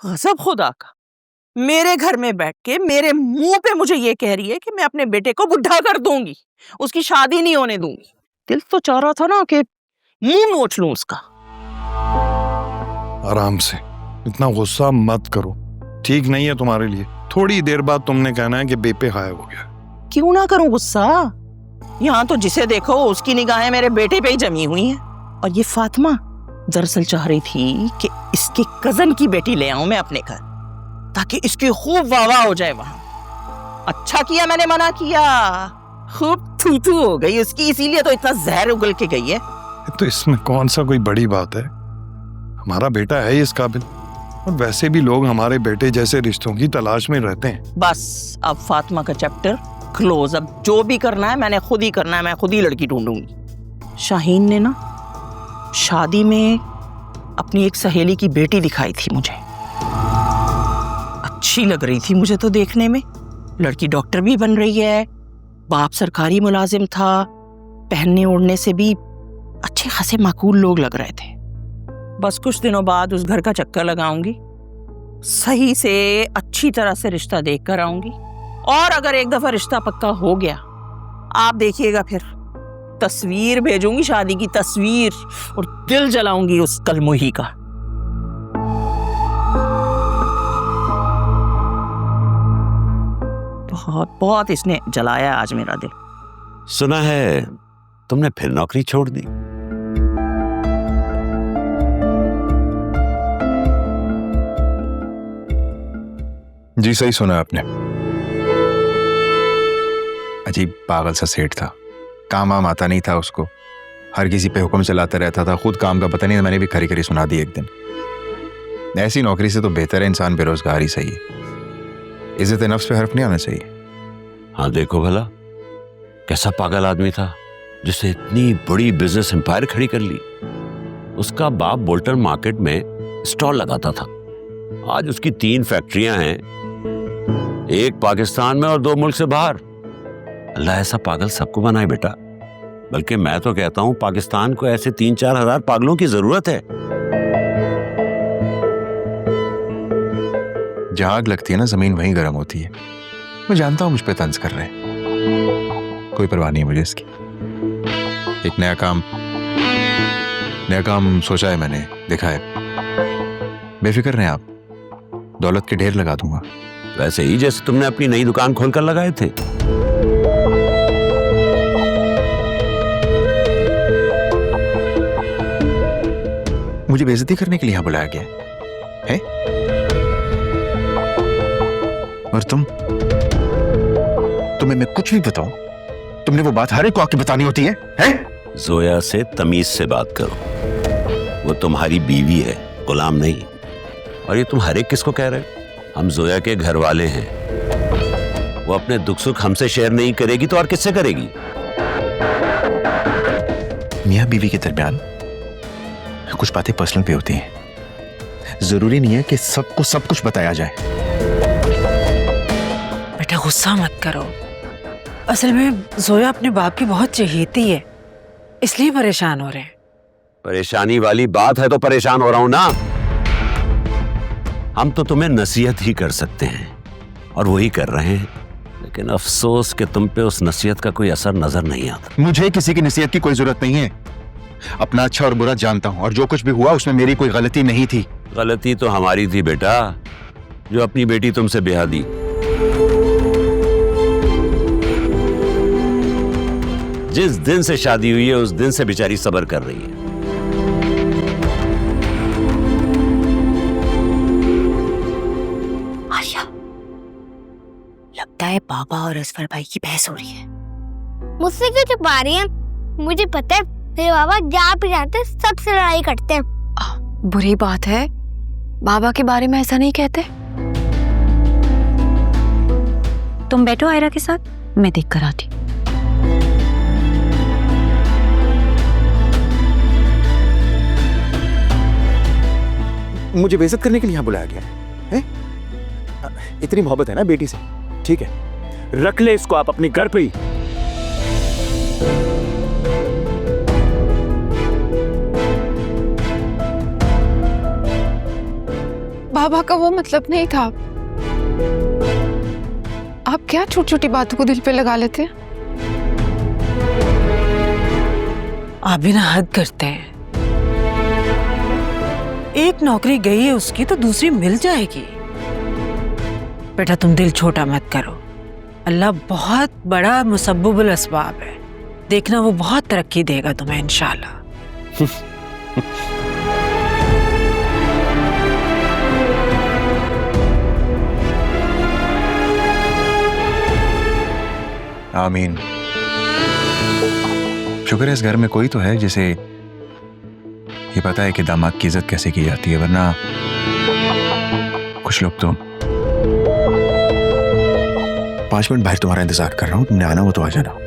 गजब खुदा का, मेरे घर में बैठ के मेरे मुंह पे मुझे ये कह रही है कि मैं अपने बेटे को बुढ़ा कर दूंगी, उसकी शादी नहीं होने दूंगी। दिल तो चाह रहा था ना कि मुंह नोच लूं उसका। आराम से, इतना गुस्सा मत करो, ठीक नहीं है तुम्हारे लिए। थोड़ी देर बाद तुमने कहना है कि बेपे गायब हो गया। क्यों ना करूं गुस्सा? यहाँ तो जिसे देखो उसकी निगाहें मेरे बेटे पे ही जमी हुई हैं। और ये फातिमा दरअसल चाह रही थी कि इसके कजन की बेटी ले आऊं मैं अपने घर, ताकि इसकी खूब वाह हो जाए वहां। अच्छा किया मैंने मना किया, खूब थू हो गई उसकी, इसीलिए तो इतना जहर उगल के गई है। तो इसमें कौन सा कोई बड़ी बात है, हमारा बेटा है इस काबिल, और वैसे भी लोग हमारे बेटे जैसे रिश्तों की तलाश में रहते हैं। बस अब फातिमा का चैप्टर क्लोज। अब जो भी करना है मैंने खुद ही करना है, मैं खुद ही लड़की ढूंढूंगी। शाहीन ने ना शादी में अपनी एक सहेली की बेटी दिखाई थी मुझे, अच्छी लग रही थी मुझे तो देखने में। लड़की डॉक्टर भी बन रही है, बाप सरकारी मुलाजिम था, पहनने ओढ़ने से भी अच्छे खासे माकूल लोग लग रहे थे। बस कुछ दिनों बाद उस घर का चक्कर लगाऊंगी, सही से अच्छी तरह से रिश्ता देख कर आऊंगी, और अगर एक दफा रिश्ता पक्का हो गया आप देखिएगा फिर तस्वीर भेजूंगी, शादी की तस्वीर, और दिल जलाऊंगी उस कलमुही का। बहुत बहुत इसने जलाया आज मेरा दिल। सुना है तुमने फिर नौकरी छोड़ दी। जी सही सुना आपने। अजीब पागल सा सेठ था, काम वाम आता नहीं था उसको, हर किसी पे हुक्म चलाता रहता था, खुद काम का पता नहीं। मैंने भी खरी खरी सुना दी एक दिन। ऐसी नौकरी से तो बेहतर है इंसान बेरोजगार ही सही है। इज्जत नफ्स पे हर्फ नहीं आना चाहिए। हाँ देखो भला कैसा पागल आदमी था जिसने इतनी बड़ी बिजनेस एम्पायर खड़ी कर ली। उसका बाप बोल्टन मार्केट में स्टॉल लगाता था, आज उसकी 3 फैक्ट्रियां हैं, एक पाकिस्तान में और 2 मुल्क से बाहर। अल्लाह ऐसा पागल सबको बनाए बेटा, बल्कि मैं तो कहता हूं पाकिस्तान को ऐसे 3-4 हजार पागलों की जरूरत है। जहां आग लगती है ना जमीन वहीं गर्म होती है। मैं जानता हूं मुझ पे तंज कर रहे हैं, कोई परवाह नहीं है मुझे इसकी। एक नया काम सोचा है मैंने, देखा है। बेफिक्र रहें आप, दौलत के ढेर लगा दूंगा। वैसे ही जैसे तुमने अपनी नई दुकान खोलकर लगाए थे। मुझे बेइज्जती करने के लिए यहां बुलाया गया है? और तुम्हें मैं कुछ भी बताऊं, तुमने वो बात हर एक को आके बतानी होती है? जोया से तमीज से बात करो, वो तुम्हारी बीवी है, गुलाम नहीं। और ये तुम हर एक किसको कह रहे हो? हम जोया के घर वाले हैं, वो अपने दुख सुख हमसे शेयर नहीं करेगी तो और किससे करेगी? मियां बीवी के दरमियान कुछ बातें पर्सनल पे होती हैं, जरूरी नहीं है कि सबको सब कुछ बताया जाए। बेटा गुस्सा मत करो, असल में जोया अपने बाप की बहुत चहेती है, इसलिए परेशान हो रहे हैं। परेशानी वाली बात है तो परेशान हो रहा हूं ना। हम तो तुम्हें नसीहत ही कर सकते हैं और वही कर रहे हैं, लेकिन अफसोस कि तुम पे उस नसीहत का कोई असर नजर नहीं आता। मुझे किसी की नसीहत की कोई जरूरत नहीं है, अपना अच्छा और बुरा जानता हूं, और जो कुछ भी हुआ उसमें मेरी कोई गलती नहीं थी। गलती तो हमारी थी बेटा, जो अपनी बेटी तुमसे ब्याह दी। जिस दिन से शादी हुई है उस दिन से बेचारी सब्र कर रही है। आशा, लगता है पापा और असफर भाई की बहस हो रही है। मुझसे क्यों छुपा रही हैं? मुझे पता है मेरे बाबा जहाँ पे जाते हैं सबसे लड़ाई करते हैं। बुरी बात है, बाबा के बारे में ऐसा नहीं कहते। तुम बैठो आयरा के साथ, मैं देख कर आती। मुझे बेइज्जत करने के लिए यहाँ बुलाया गया है? इतनी मोहब्बत है ना बेटी से, ठीक है, रख ले इसको आप अपने घर पे ही। बाबा का वो मतलब नहीं था। आप क्या छोटी छोटी बातों को दिल पे लगा लेते हैं? आप भी ना हद करते हैं। एक नौकरी गई है उसकी तो दूसरी मिल जाएगी। बेटा तुम दिल छोटा मत करो, अल्लाह बहुत बड़ा मुसब्बिबुल असबाब है, देखना वो बहुत तरक्की देगा तुम्हें इंशाल्लाह। आमीन। शुक्र है इस घर में कोई तो है जिसे ये पता है कि दामाद की इज्जत कैसे की जाती है, वरना कुछ लोग तो 5 मिनट बाहर तुम्हारा इंतजार कर रहा हूँ, तुमने आना हो तो आ जाना।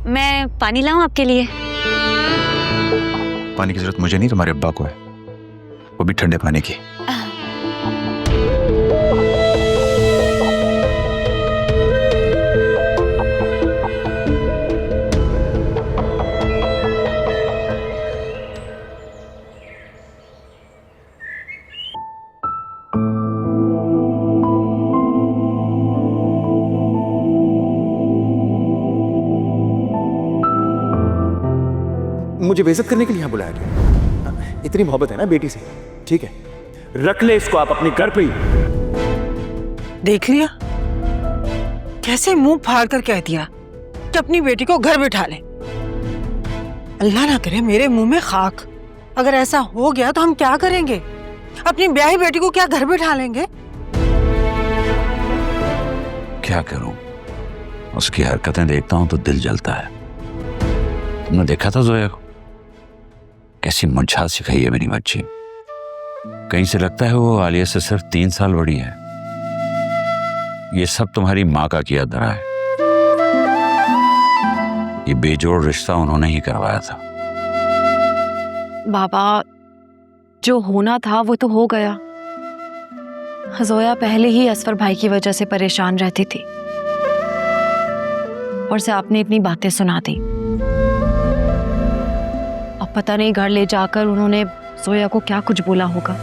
मैं पानी लाऊं आपके लिए? पानी की जरूरत मुझे नहीं, तुम्हारे अब्बा को है, वो भी ठंडे पानी की। मुझे बेइज्जत करने के लिए यहाँ बुलाया गया। इतनी मोहब्बत है ना बेटी से, ठीक है, रख ले इसको आप अपने घर पे ही। देख लिया कैसे मुंह फाड़ कर कह दिया कि अपनी बेटी को घर बिठा ले। अल्लाह ना करे मेरे मुंह में खाक। अगर ऐसा हो गया तो हम क्या करेंगे? अपनी ब्याही बेटी को क्या घर बिठा लेंगे? क्या करूं, उसकी हरकतें देखता हूं तो दिल जलता है। तुमने देखा था जोया को, कैसी मुझात सिखाई है मेरी बच्ची। कहीं से लगता है वो आलिया से सिर्फ 3 साल बड़ी है। ये सब तुम्हारी माँ का किया धरा है। ये बेजोड़ रिश्ता उन्होंने ही करवाया था। बाबा, जो होना था वो तो हो गया। जोया पहले ही असफर भाई की वजह से परेशान रहती थी और से आपने इतनी बातें सुना दी। अब पता नहीं घर ले जाकर उन्होंने जोया को क्या कुछ बोला होगा।